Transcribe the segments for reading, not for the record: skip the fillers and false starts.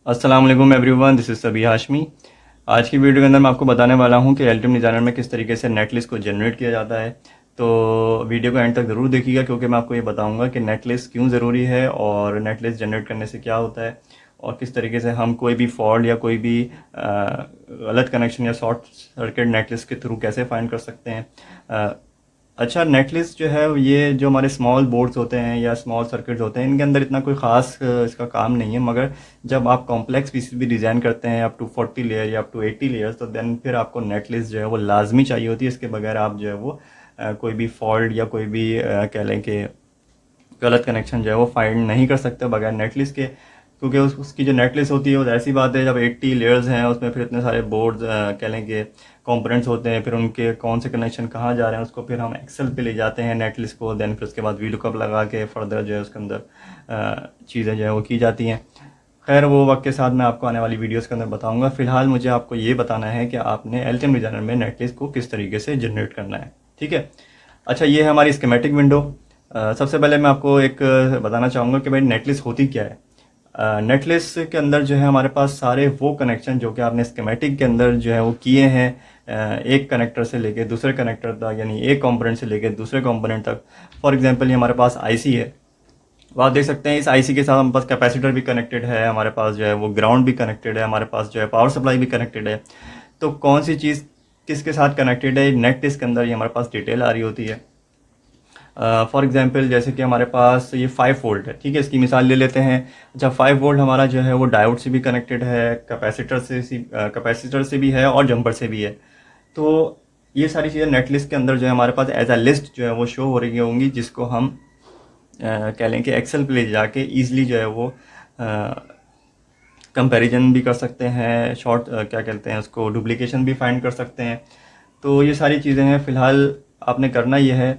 अस्सलाम वालेकुम everyone, this is सबी हाशमी। आज की वीडियो के अंदर मैं आपको बताने वाला हूँ कि अल्टीमेट डिज़ाइनर में किस तरीके से नेट लिस्ट को जनरेट किया जाता है। तो वीडियो को एंड तक ज़रूर देखिएगा क्योंकि मैं आपको ये बताऊँगा कि नेट लिस्ट क्यों ज़रूरी है और नेट लिस्ट जनरेट करने से क्या होता है और किस तरीके से हम कोई भी फॉल्ट या कोई भी गलत कनेक्शन या शॉर्ट सर्किट नेट लिस्ट के थ्रू कैसे फाइंड कर सकते हैं। अच्छा, नेटलिस्ट जो है ये जो हमारे स्मॉल बोर्ड्स होते हैं या स्मॉल सर्किट्स होते हैं, इनके अंदर इतना कोई ख़ास इसका काम नहीं है। मगर जब आप कॉम्प्लेक्स पीसीबी डिज़ाइन करते हैं अप टू 40 लेयर या अप टू 80 लेयर्स, तो देन फिर आपको नेटलिस्ट जो है वो लाजमी चाहिए होती है। इसके बगैर आप जो है वो कोई भी फॉल्ट या कोई भी कह लें कि गलत कनेक्शन जो है वो फाइंड नहीं कर सकते बगैर नेटलिस्ट के। क्योंकि उसकी जो नेटलिस्ट होती है वो ऐसी बात है, जब 80 लेयर्स हैं उसमें फिर इतने सारे बोर्ड्स कह लें कि कंपोनेंट्स होते हैं, फिर उनके कौन से कनेक्शन कहाँ जा रहे हैं उसको फिर हम एक्सेल पे ले जाते हैं नेटलिस्ट को। देन फिर उसके बाद वी लुकअप लगा के फर्दर जो है उसके अंदर चीज़ें जो है वो की जाती हैं। खैर, वो वक्त के साथ मैं आपको आने वाली वीडियोस के अंदर बताऊंगा। फिलहाल मुझे आपको ये बताना है कि आपने एल्टियम डिज़ाइनर में नेटलिस्ट को किस तरीके से जनरेट करना है। ठीक है। अच्छा, ये है हमारी स्कीमेटिक विंडो। सबसे पहले मैं आपको एक बताना चाहूँगा कि भाई नेटलिस्ट होती क्या है। नेटलिस्ट के अंदर जो है हमारे पास सारे वो कनेक्शन जो कि आपने स्कीमेटिक के अंदर जो है वो किए हैं, एक कनेक्टर से लेके दूसरे कनेक्टर तक, यानी एक कंपोनेंट से लेके दूसरे कंपोनेंट तक। फॉर एग्जांपल ये हमारे पास आईसी है, तो आप देख सकते हैं इस आईसी के साथ हमारे पास कैपेसिटर भी कनेक्टेड है, हमारे पास जो है वो ग्राउंड भी कनेक्टेड है, हमारे पास जो है पावर सप्लाई भी कनेक्टेड है। तो कौन सी चीज़ किसके साथ कनेक्टेड है, नेट लिस्ट के अंदर ये हमारे पास डिटेल आ रही होती है। फॉर एग्जांपल जैसे कि हमारे पास ये 5 वोल्ट है, ठीक है, इसकी मिसाल ले लेते हैं। अच्छा, 5 वोल्ट हमारा जो है वो डायोड से भी कनेक्टेड है, कैपेसिटर से भी है और जंपर से भी है। तो ये सारी चीज़ें नेट लिस्ट के अंदर जो है हमारे पास एज अ लिस्ट जो है वो शो हो रही होंगी, जिसको हम कह लें कि एक्सेल पे ले जाके ईजिली जो है वो कंपैरिजन भी कर सकते हैं, शॉर्ट क्या कहते हैं उसको, डुप्लीकेशन भी फाइंड कर सकते हैं। तो ये सारी चीज़ें हैं। फ़िलहाल आपने करना ये है,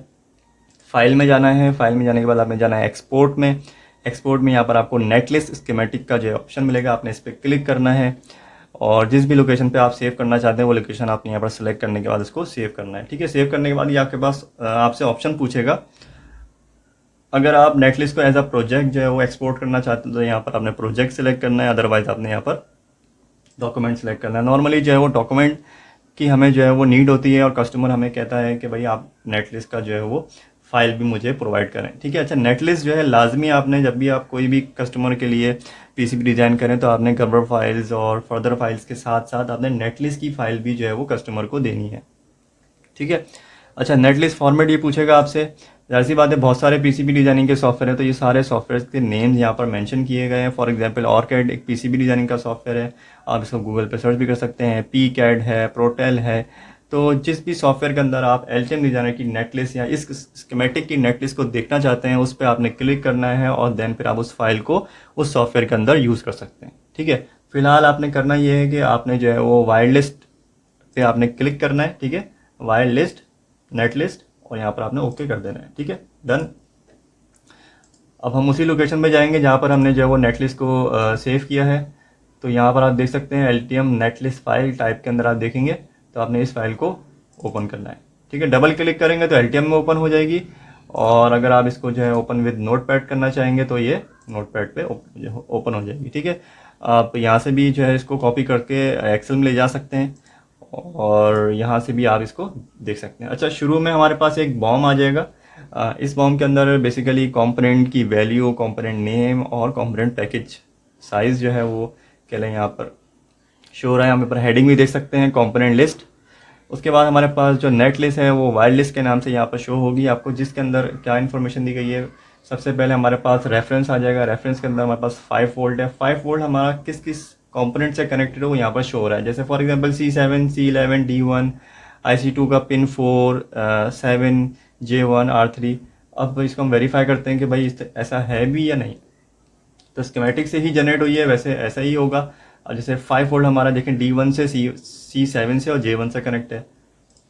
फाइल में जाना है, फाइल में जाने के बाद आपने जाना है एक्सपोर्ट में। एक्सपोर्ट में यहाँ पर आपको नेटलिस्ट स्कीमेटिक का जो ऑप्शन मिलेगा, आपने इस पर क्लिक करना है और जिस भी लोकेशन पे आप सेव करना चाहते हैं वो लोकेशन आपने यहाँ पर सेलेक्ट करने के बाद इसको सेव करना है। ठीक है, सेव करने के बाद ये आपके पास आपसे ऑप्शन पूछेगा। अगर आप नेटलिस्ट को एज अ प्रोजेक्ट जो है वो एक्सपोर्ट करना चाहते हैं तो यहाँ पर आपने प्रोजेक्ट सेलेक्ट करना है, अदरवाइज आपने यहाँ पर डॉक्यूमेंट सेलेक्ट करना है। नॉर्मली जो है वो डॉक्यूमेंट की हमें जो है वो नीड होती है और कस्टमर हमें कहता है कि भाई आप नेटलिस्ट का जो है वो फाइल भी मुझे प्रोवाइड करें। ठीक है। अच्छा, नेटलिस्ट जो है लाजमी आपने जब भी आप कोई भी कस्टमर के लिए पीसीबी डिज़ाइन करें तो आपने कवर फाइल्स और फर्दर फाइल्स के साथ साथ आपने नेटलिस्ट की फाइल भी जो है वो कस्टमर को देनी है। ठीक है। अच्छा, नेटलिस्ट फॉर्मेट ये पूछेगा आपसे। जाहिर सी बात है, बहुत सारे पीसीबी डिजाइनिंग के सॉफ्टवेयर है तो ये सारे सॉफ्टवेयर के नेम्स यहाँ पर मेंशन किए गए हैं। फॉर एग्जांपल ऑरकैड एक पीसीबी डिजाइनिंग का सॉफ्टवेयर है, आप इसको गूगल पे सर्च भी कर सकते हैं। पी कैड है, प्रोटेल है। तो जिस भी सॉफ्टवेयर के अंदर आप एल्टियम डिजाइनर की नेटलिस्ट या इस स्कीमेटिक की नेटलिस्ट को देखना चाहते हैं, उस पर आपने क्लिक करना है और देन फिर आप उस फाइल को उस सॉफ्टवेयर के अंदर यूज़ कर सकते हैं। ठीक है। फिलहाल आपने करना ये है कि आपने जो है वो वायर लिस्ट पे आपने क्लिक करना है। ठीक है, वायर लिस्ट, नेट लिस्ट, और यहाँ पर आपने ओके कर देना है। ठीक है, डन। अब हम उसी लोकेशन पे जाएंगे जहाँ पर हमने जो है वो नेट लिस्ट को सेव किया है। तो यहाँ पर आप देख सकते हैं एल्टियम नेट लिस्ट फाइल टाइप के अंदर आप देखेंगे तो आपने इस फाइल को ओपन करना है। ठीक है, डबल क्लिक करेंगे तो एल्टियम में ओपन हो जाएगी, और अगर आप इसको जो है ओपन विद नोट पैड करना चाहेंगे तो ये नोट पैड पे ओपन हो जाएगी। ठीक है, आप यहाँ से भी जो है इसको कॉपी करके एक्सेल में ले जा सकते हैं और यहाँ से भी आप इसको देख सकते हैं। अच्छा, शुरू में हमारे पास एक बॉम आ जाएगा। इस बॉम के अंदर बेसिकली कंपोनेंट की वैल्यू, कंपोनेंट नेम और कंपोनेंट पैकेज साइज़ जो है वो क्या लें यहाँ पर शो हो रहा है। हम यहाँ पर हेडिंग भी देख सकते हैं, कंपोनेंट लिस्ट। उसके बाद हमारे पास जो नेट लिस्ट है वो वायर लिस्ट के नाम से यहाँ पर शो होगी आपको, जिसके अंदर क्या इन्फॉर्मेशन दी गई है। सबसे पहले हमारे पास रेफरेंस आ जाएगा। रेफरेंस के अंदर हमारे पास 5 वोल्ट है। 5 वोल्ट हमारा किस किस कंपोनेंट से कनेक्टेड है वो यहाँ पर शो हो रहा है। जैसे for example C7, C11, D1, IC2 का पिन 4, 7, J1, R3। अब इसको हम वेरीफाई करते हैं कि भाई ऐसा है भी या नहीं। तो स्कीमेटिक से ही जनरेट हुई है, वैसे ऐसा ही होगा। अब जैसे 5 वोल्ट हमारा देखें D1 से C7 से और J1 से कनेक्ट है।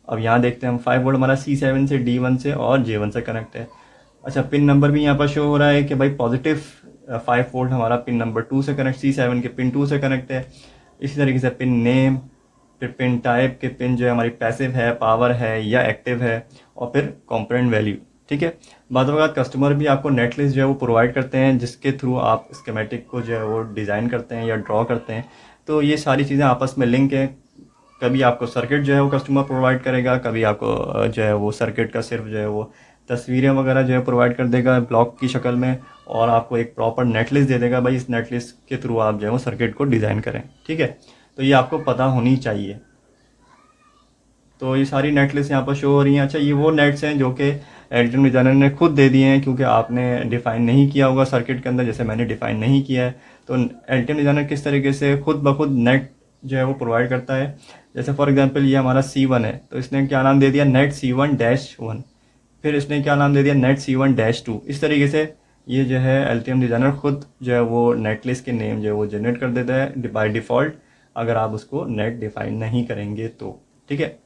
अब यहाँ देखते हैं हम 5 वोल्ट हमारा C7 से, D1 से और J1 से कनेक्ट है। अच्छा, पिन नंबर भी यहाँ पर शो हो रहा है कि भाई पॉजिटिव 5 वोल्ट हमारा पिन नंबर 2 से कनेक्ट, C7 के पिन 2 से कनेक्ट है। इसी तरीके से पिन नेम, फिर पिन टाइप के पिन जो है हमारी पैसिव है, पावर है या एक्टिव है, और फिर कंपोनेंट वैल्यू। ठीक है। बाद वक़्त कस्टमर भी आपको नेट लिस्ट जो है वो प्रोवाइड करते हैं, जिसके थ्रू आप स्कीमेटिक को जो है वो डिज़ाइन करते हैं या ड्रॉ करते हैं। तो ये सारी चीज़ें आपस में लिंक हैं। कभी आपको सर्किट जो है वो कस्टमर प्रोवाइड करेगा, कभी आपको जो है वो सर्किट का सिर्फ जो है वो तस्वीरें वगैरह जो है प्रोवाइड कर देगा ब्लॉक की शक्ल में, और आपको एक प्रॉपर नेट लिस्ट दे देगा, भाई इस नेट लिस्ट के थ्रू आप जो है वो सर्किट को डिज़ाइन करें। ठीक है, तो ये आपको पता होनी चाहिए। तो ये सारी नेट लिस्ट यहाँ पर शो हो रही हैं। अच्छा, ये वो नेट्स हैं जो कि एल्टियम डिज़ाइनर ने खुद दे दिए हैं, क्योंकि आपने डिफ़ाइन नहीं किया होगा सर्किट के अंदर, जैसे मैंने डिफ़ाइन नहीं किया है। तो एल्टियम डिज़ाइनर किस तरीके से खुद ब खुद नेट जो है वो प्रोवाइड करता है। जैसे फॉर एग्जांपल ये हमारा C1 है, तो इसने क्या नाम दे दिया, नेट C1-1। फिर इसने क्या नाम दे दिया, नेट C1-2। इस तरीके से ये जो है एल्टियम डिज़ाइनर खुद जो है वो नेट लिस्ट के नेम जो है वो जनरेट कर देता है बाय डिफ़ॉल्ट, अगर आप उसको नेट डिफ़ाइन नहीं करेंगे तो। ठीक है,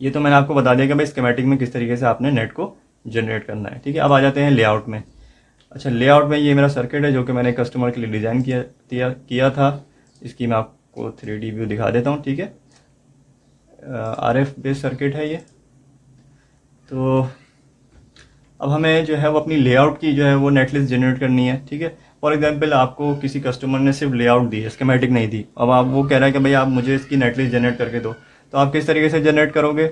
ये तो मैंने आपको बता दिया कि भाई स्कीमेटिक में किस तरीके से आपने नेट को जनरेट करना है। ठीक है, अब आ जाते हैं लेआउट में। अच्छा, लेआउट में ये मेरा सर्किट है जो कि मैंने कस्टमर के लिए डिज़ाइन किया था। इसकी मैं आपको 3D व्यू दिखा देता हूँ। ठीक है, RF बेस्ड सर्किट है ये। तो अब हमें जो है वो अपनी लेआउट की जो है वो नेट लिस्ट जनरेट करनी है। ठीक है, फॉर एग्जांपल आपको किसी कस्टमर ने सिर्फ लेआउट दी है, स्कीमेटिक नहीं दी। अब आप वो कह रहा है कि भाई आप मुझे इसकी नेट लिस्ट जनरेट करके दो, तो आप किस तरीके से जनरेट करोगे?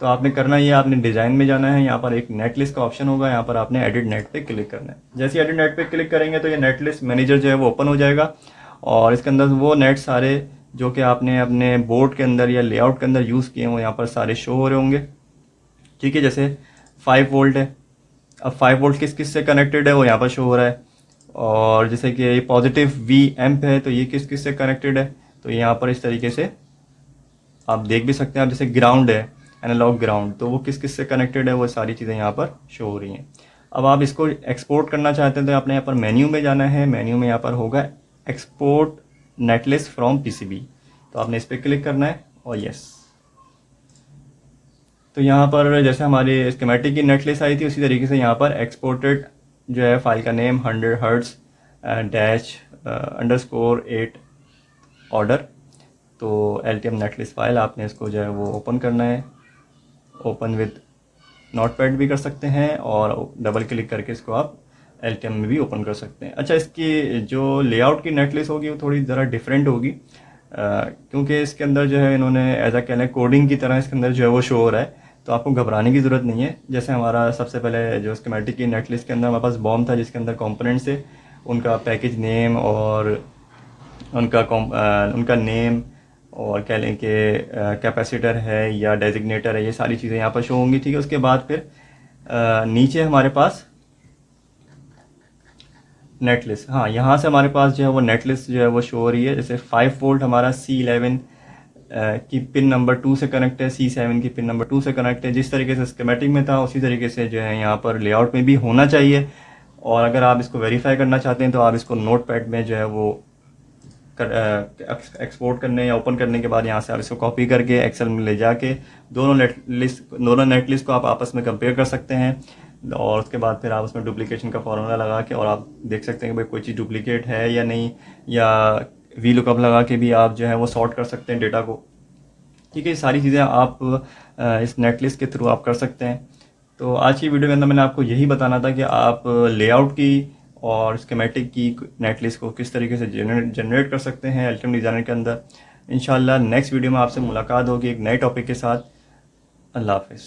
तो आपने करना ये, आपने डिज़ाइन में जाना है, यहाँ पर एक नेट लिस्ट का ऑप्शन होगा, यहाँ पर आपने एडिट नेट पे क्लिक करना है। जैसे एडिट नेट पे क्लिक करेंगे तो ये नेट लिस्ट मैनेजर जो है वो ओपन हो जाएगा, और इसके अंदर वो नेट सारे जो कि आपने अपने बोर्ड के अंदर या लेआउट के अंदर यूज़ किए हैं वो यहाँ पर सारे शो हो रहे होंगे। ठीक है, जैसे 5 वोल्ट है, अब 5 वोल्ट किस किस से कनेक्टेड है वो यहाँ पर शो हो रहा है। और जैसे कि ये पॉजिटिव V एम्प है, तो ये किस किस से कनेक्टेड है, तो यहाँ पर इस तरीके से आप देख भी सकते हैं। आप जैसे ग्राउंड है, एनालॉग ग्राउंड, तो वो किस किस से कनेक्टेड है वो सारी चीज़ें यहाँ पर शो हो रही हैं। अब आप इसको एक्सपोर्ट करना चाहते हैं तो आपने यहाँ पर मेन्यू में जाना है। मेन्यू में यहाँ पर होगा एक्सपोर्ट नेटलिस्ट फ्रॉम PCB, तो आपने इस पर क्लिक करना है और यस। तो यहाँ पर जैसे हमारे स्कीमेटिक की नेटलिस्ट आई थी, उसी तरीके से यहाँ पर एक्सपोर्टेड जो है फाइल का नेम 100 हर्ट्ज -_8 ऑर्डर। तो एल्टियम नेटलिस्ट फाइल आपने इसको जो है वो ओपन करना है। ओपन विद नोटपैड भी कर सकते हैं, और डबल क्लिक करके इसको आप एल्टियम में भी ओपन कर सकते हैं। अच्छा, इसकी जो लेआउट की नेटलिस्ट होगी वो थोड़ी ज़रा डिफरेंट होगी, क्योंकि इसके अंदर जो है इन्होंने एज अ कह लें कोडिंग की तरह इसके अंदर जो है वो शो हो रहा है। तो आपको घबराने की ज़रूरत नहीं है। जैसे हमारा सबसे पहले जो स्कीमेटिक की नेटलिस्ट के अंदर हमारे पास बॉम था, जिसके अंदर कंपोनेंट्स थे, उनका पैकेज नेम और उनका नेम, और कह लें कि कैपेसिटर है या डेजिग्नेटर है, ये सारी चीज़ें यहाँ पर शो होंगी। ठीक है, उसके बाद फिर नीचे हमारे पास नेट लिस्ट, हाँ यहाँ से हमारे पास जो है वो नेट लिस्ट जो है वो शो हो रही है। जैसे 5 वोल्ट हमारा C11 की पिन नंबर 2 से कनेक्ट है, C7 की पिन नंबर 2 से कनेक्ट है। जिस तरीके से स्कीमेटिक में था उसी तरीके से जो है यहाँ पर लेआउट में भी होना चाहिए। और अगर आप इसको वेरीफाई करना चाहते हैं तो आप इसको नोटपैड में जो है वो एक्सपोर्ट करने या ओपन करने के बाद यहाँ से आप इसको कॉपी करके एक्सेल में ले जाके दोनों नेट लिस्ट को आप आपस में कंपेयर कर सकते हैं। और उसके बाद फिर आप उसमें डुप्लीकेशन का फॉर्मूला लगा के और आप देख सकते हैं कि भाई कोई चीज़ डुप्लीकेट है या नहीं, या VLOOKUP लगा के भी आप जो है वो सॉर्ट कर सकते हैं डेटा को। ठीक है, ये सारी चीज़ें आप इस नेट लिस्ट के थ्रू आप कर सकते हैं। तो आज की वीडियो के अंदर मैंने आपको यही बताना था कि आप लेआउट की और स्कीमेटिक की नेट लिस्ट को किस तरीके से जनरेट कर सकते हैं एल्टियम डिज़ाइनर के अंदर। इंशाल्लाह नेक्स्ट वीडियो में आपसे मुलाकात होगी एक नए टॉपिक के साथ। अल्लाह हाफिज़।